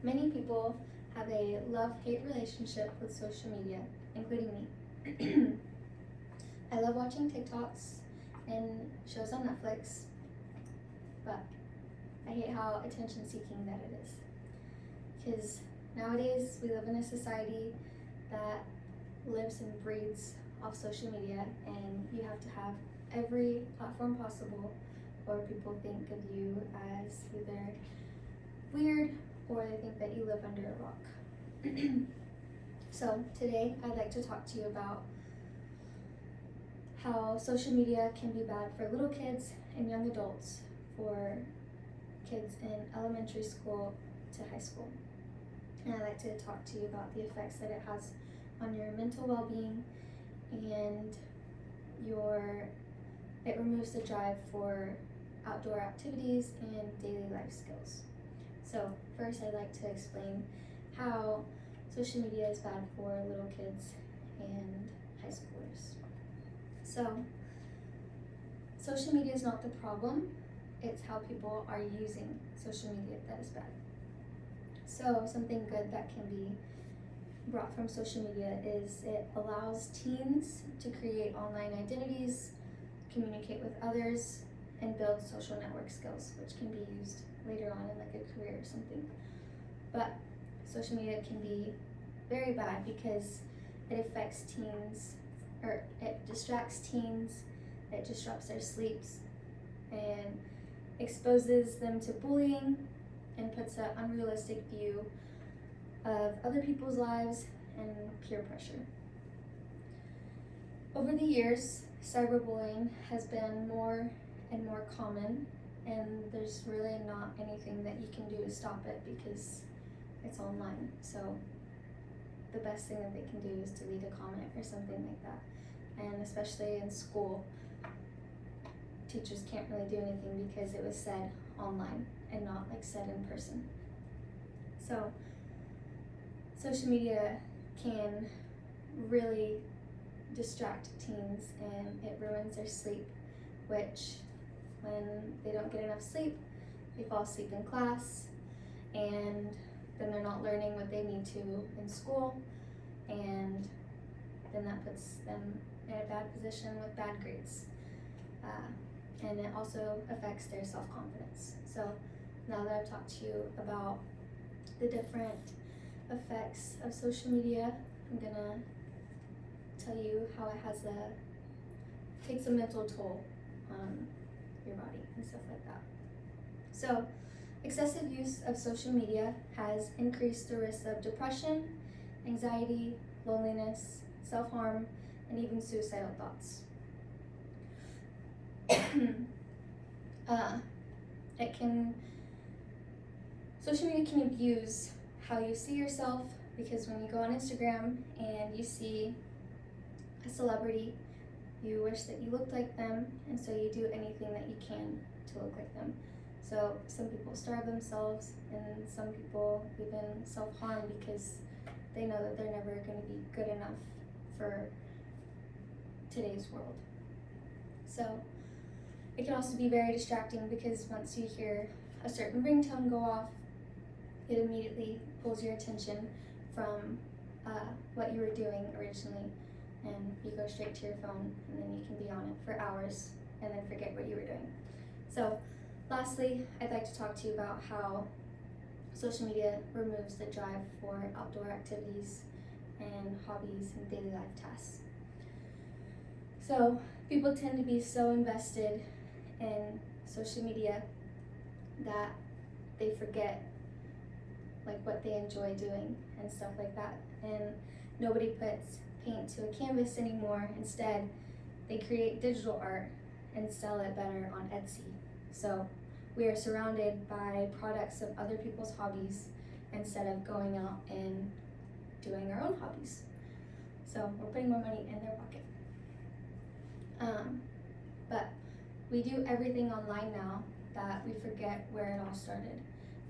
Many people have a love-hate relationship with social media, including me. I love watching TikToks and shows on Netflix, but I hate how attention-seeking that it is. Because nowadays we live in a society that lives and breathes off social media, and you have to have every platform possible, or people think of you as either weird or they think that you live under a rock. So today I'd like to talk to you about how social media can be bad for little kids and young adults, for kids in elementary school to high school. And I'd like to talk to you about the effects that it has on your mental well-being, and it removes the drive for outdoor activities and daily life skills. So first I'd like to explain how social media is bad for little kids and high schoolers. So social media is not the problem, it's how people are using social media that is bad. So something good that can be brought from social media is it allows teens to create online identities, communicate with others, and build social network skills, which can be used later on in like a career or something. But social media can be very bad because it affects teens, or it distracts teens, it disrupts their sleeps, and exposes them to bullying, and puts an unrealistic view of other people's lives and peer pressure. Over the years, cyberbullying has been more and more common, and there's really not anything that you can do to stop it because it's online. So the best thing that they can do is delete a comment or something like that. And especially in school, teachers can't really do anything because it was said online and not like said in person. So social media can really distract teens, and it ruins their sleep, which when they don't get enough sleep, they fall asleep in class, and then they're not learning what they need to in school, and then that puts them in a bad position with bad grades. And it also affects their self-confidence. So now that I've talked to you about the different effects of social media, I'm gonna tell you how it takes a mental toll on your body and stuff like that. So excessive use of social media has increased the risk of depression, anxiety, loneliness, self-harm, and even suicidal thoughts. Social media can abuse how you see yourself, because when you go on Instagram and you see a celebrity, you wish that you looked like them, and so you do anything that you can to look like them. So some people starve themselves, and some people even self-harm because they know that they're never going to be good enough for today's world. So it can also be very distracting because once you hear a certain ringtone go off, it immediately pulls your attention from what you were doing originally, and you go straight to your phone, and then you can be on it for hours and then forget what you were doing. So lastly, I'd like to talk to you about how social media removes the drive for outdoor activities and hobbies and daily life tasks. So people tend to be so invested in social media that they forget like what they enjoy doing and stuff like that. And nobody puts paint to a canvas anymore. Instead, they create digital art and sell it better on Etsy. So we are surrounded by products of other people's hobbies instead of going out and doing our own hobbies. So we're putting more money in their pocket. But we do everything online now that we forget where it all started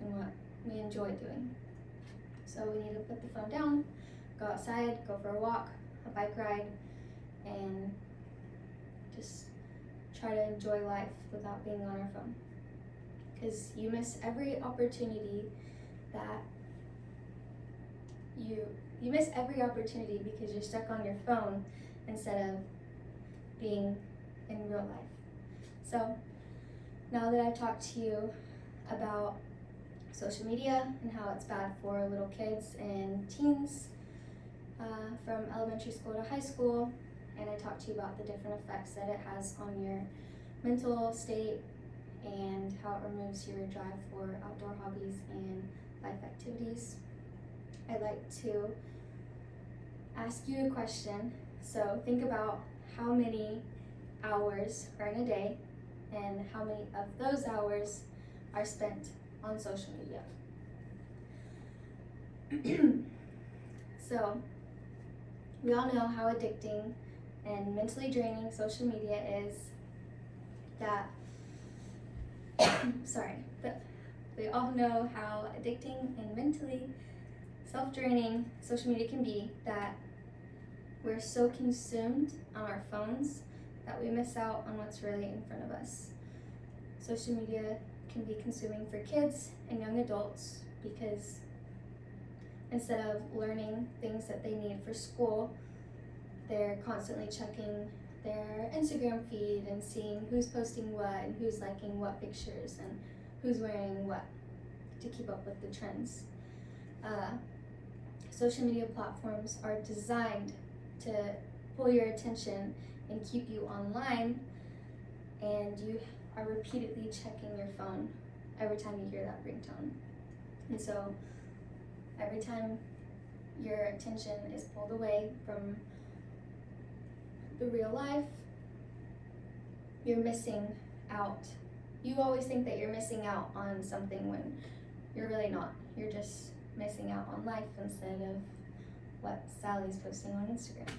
and what we enjoy doing. So we need to put the phone down, go outside, go for a walk, a bike ride, and just try to enjoy life without being on our phone. Because you miss every opportunity that you miss every opportunity because you're stuck on your phone instead of being in real life. So now that I've talked to you about social media and how it's bad for little kids and teens from elementary school to high school, and I talked to you about the different effects that it has on your mental state and how it removes your drive for outdoor hobbies and life activities, I'd like to ask you a question. So think about how many hours are in a day and how many of those hours are spent on social media. So we all know how addicting and mentally draining social media is. That but we all know how addicting and mentally self-draining social media can be, that we're so consumed on our phones that we miss out on what's really in front of us. Social media can be consuming for kids and young adults because instead of learning things that they need for school, they're constantly checking their Instagram feed and seeing who's posting what and who's liking what pictures and who's wearing what to keep up with the trends. Social media platforms are designed to pull your attention and keep you online, and you are repeatedly checking your phone every time you hear that ringtone. And so every time your attention is pulled away from the real life, you're missing out. You always think that you're missing out on something when you're really not. You're just missing out on life instead of what Sally's posting on Instagram.